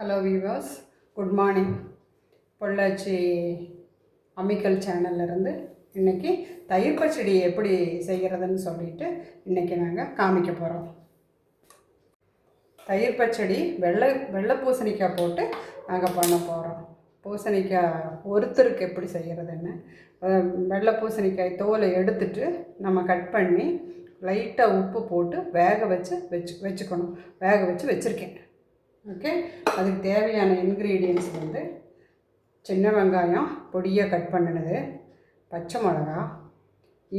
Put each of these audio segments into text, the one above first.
Hello viewers, good morning. Pollachi அம்மிக்கல் சேனல்லேருந்து இன்றைக்கி தயிர் பச்சடி எப்படி செய்கிறதுன்னு சொல்லிட்டு இன்றைக்கி நாங்கள் காமிக்க போகிறோம். தயிர் பச்சடி வெள்ளை பூசணிக்காய் போட்டு நாங்கள் பண்ண போகிறோம். பூசணிக்காய் ஒருத்தருக்கு எப்படி செய்கிறதுன்னு, வெள்ளை பூசணிக்காய் தோலை எடுத்துட்டு நம்ம கட் பண்ணி லைட்டாக உப்பு போட்டு வேக வச்சுக்கணும். வேக வச்சுருக்கேன். ஓகே, அதுக்கு தேவையான இன்க்ரீடியன்ட்ஸ் வந்து சின்ன வெங்காயம் பொடியாக கட் பண்ணினது, பச்சை மிளகா,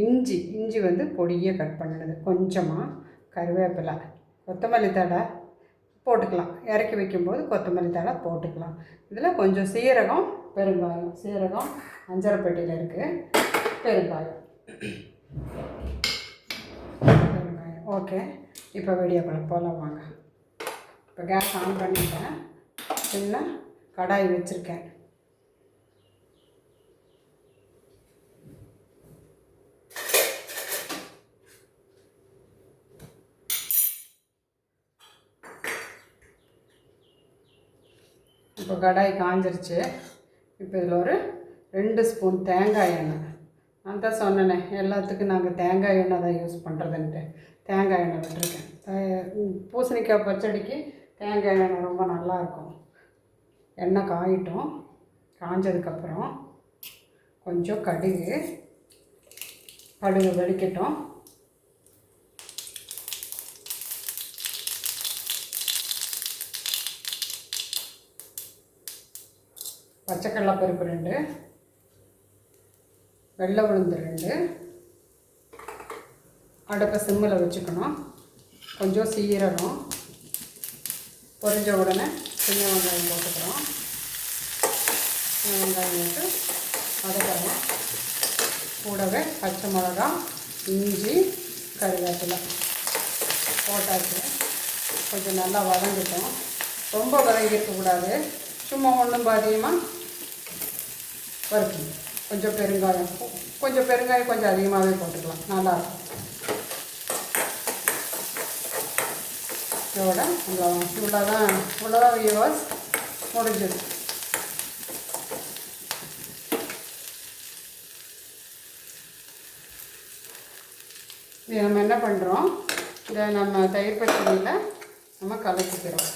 இஞ்சி வந்து பொடியாக கட் பண்ணினது, கொஞ்சமாக கருவேப்பிலை, கொத்தமல்லி தழை போட்டுக்கலாம். இறக்கி வைக்கும்போது கொத்தமல்லி தழை போட்டுக்கலாம். இதில் கொஞ்சம் சீரகம், பெருங்காயம். சீரகம் அஞ்சரைப்பெட்டியில் இருக்குது. பெருங்காயம். ஓகே, இப்போ வீடியோக்குள்ள போகலாம் வாங்க. இப்போ கேஸ் ஆன் பண்ணிட்டேன். சின்ன கடாய் வச்சுருக்கேன். இப்போ கடாய் காஞ்சிருச்சு. இப்போ இதில் ஒரு 2 ஸ்பூன் தேங்காய் எண்ணெய். நான் தான் சொன்னேனே எல்லாத்துக்கும் நாங்கள் தேங்காய் எண்ணெய் தான் யூஸ் பண்ணுறதுன்ட்டு தேங்காய் எண்ணெய் விட்டுருக்கேன். பூசணிக்காய் பச்சடிக்கு தேங்காய் எண்ணெய் ரொம்ப நல்லாயிருக்கும். எண்ணெய் காயிட்டும். காஞ்சதுக்கப்புறம் கொஞ்சம் கடுகு வெடிக்கட்டும். பச்சைக்கடலை பருப்பு 2, வெள்ளை உளுந்து 2. அடுப்பை சிம்மில் வச்சுக்கணும். கொஞ்சம் சீரகம் பொரிஞ்ச உடனே சின்ன வெங்காயம் போட்டுக்கிறோம். சின்ன வெங்காயம் போட்டு வதக்கலாம். கூடவே பச்சை மிளகா, இஞ்சி, கருவேப்பிலை போட்டாச்சு. கொஞ்சம் நல்லா வதங்கிட்டோம். ரொம்ப வதங்கிருக்கக்கூடாது. சும்மா ஒன்றும் பாதியமாக வறுக்கணும். கொஞ்சம் பெருங்காயம் கொஞ்சம் அதிகமாகவே போட்டுக்கலாம். நல்லாயிருக்கும். இதோட இவ்வளோதான் வியூவர்ஸ், முடிஞ்சது. இது நம்ம என்ன பண்ணுறோம், இதை நம்ம தயிர் பச்சடியில் நம்ம கலக்கிக்கிறோம்.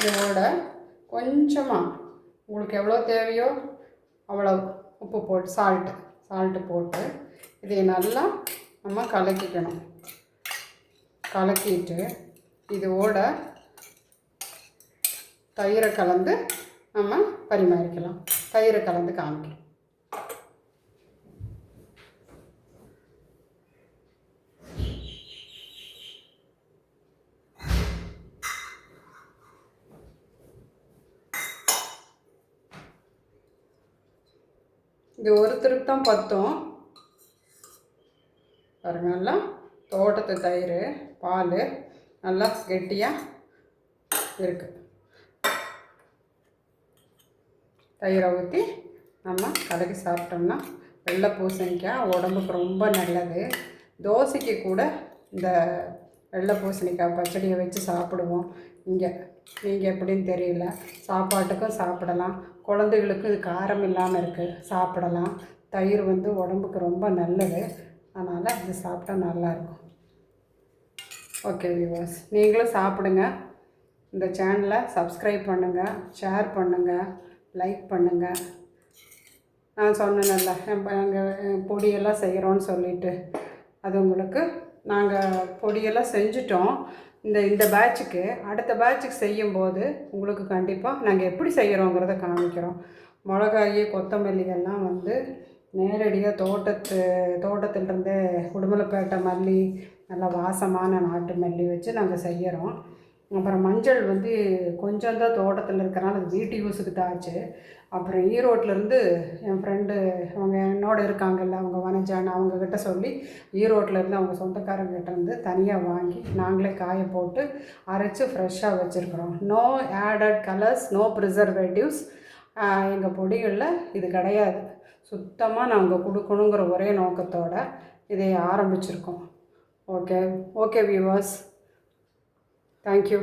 இதோட கொஞ்சமாக உங்களுக்கு எவ்வளோ தேவையோ அவ்வளோ உப்பு போட்டு சால்ட்டு போட்டு இதை நல்லா நம்ம கலக்கிக்கணும். கலக்கிட்டு இதோட தயிரை கலந்து நம்ம பரிமாறிக்கலாம். தயிரை கலந்து காமிக்கலாம். இது ஒருத்தருக்கு தான் பத்தும். பாருங்க, நல்லா தோட்டத்து தயிர், பால் நல்லா கெட்டியாக இருக்குது. தயிரை ஊற்றி நம்ம கலக்கி சாப்பிட்டோம்னா வெள்ளை பூசணிக்காய் உடம்புக்கு ரொம்ப நல்லது. தோசைக்கு கூட இந்த வெள்ளை பூசணிக்காய் பச்சடியை வச்சு சாப்பிடுவோம். நீங்கள் எப்படின்னு தெரியல. சாப்பாட்டுக்கும் சாப்பிடலாம். குழந்தைகளுக்கு இது காரம் இல்லாமல் இருக்குது, சாப்பிடலாம். தயிர் வந்து உடம்புக்கு ரொம்ப நல்லது. அதனால் இது சாப்பிட்டா நல்லாயிருக்கும். ஓகே வியூவர்ஸ், நீங்களும் சாப்பிடுங்க. இந்த சேனலை சப்ஸ்கிரைப் பண்ணுங்கள், ஷேர் பண்ணுங்கள், லைக் பண்ணுங்கள். நான் சொன்னேன்ல நாங்கள் பொடியெல்லாம் செய்கிறோன்னு சொல்லிவிட்டு, அது உங்களுக்கு நாங்கள் பொடியெல்லாம் செஞ்சிட்டோம். இந்த பேட்சுக்கு அடுத்த பேட்சுக்கு செய்யும்போது உங்களுக்கு கண்டிப்பாக நாங்கள் எப்படி செய்கிறோங்கிறத காமிக்கிறோம். மிளகாய், கொத்தமல்லி எல்லாம் வந்து நேரடியாக தோட்டத்திலிருந்து உடுமலைப்பேட்டை மல்லி, நல்லா வாசமான நாட்டு மல்லி வச்சு நாங்கள் செய்கிறோம். அப்புறம் மஞ்சள் வந்து கொஞ்சம் தான் தோட்டத்தில் இருக்கிறனால அது வீட்டு யூஸுக்கு தான் ஆச்சு. அப்புறம் ஈரோட்டிலேருந்து என் ஃப்ரெண்டு அவங்க என்னோட இருக்காங்கல்ல, அவங்க வனஜான்னு அவங்கக்கிட்ட சொல்லி ஈரோட்டிலேருந்து அவங்க சொந்தக்காரங்கிட்ட இருந்து தனியாக வாங்கி நாங்களே காய போட்டு அரைச்சி ஃப்ரெஷ்ஷாக வச்சுருக்குறோம். No added colours, no preservatives. எங்கள் பொடிகளில் இது கிடையாது. சுத்தமாக நாங்கள் கொடுக்கணுங்கிற ஒரே நோக்கத்தோடு இதை ஆரம்பிச்சிருக்கோம். Okay okay viewers, thank you.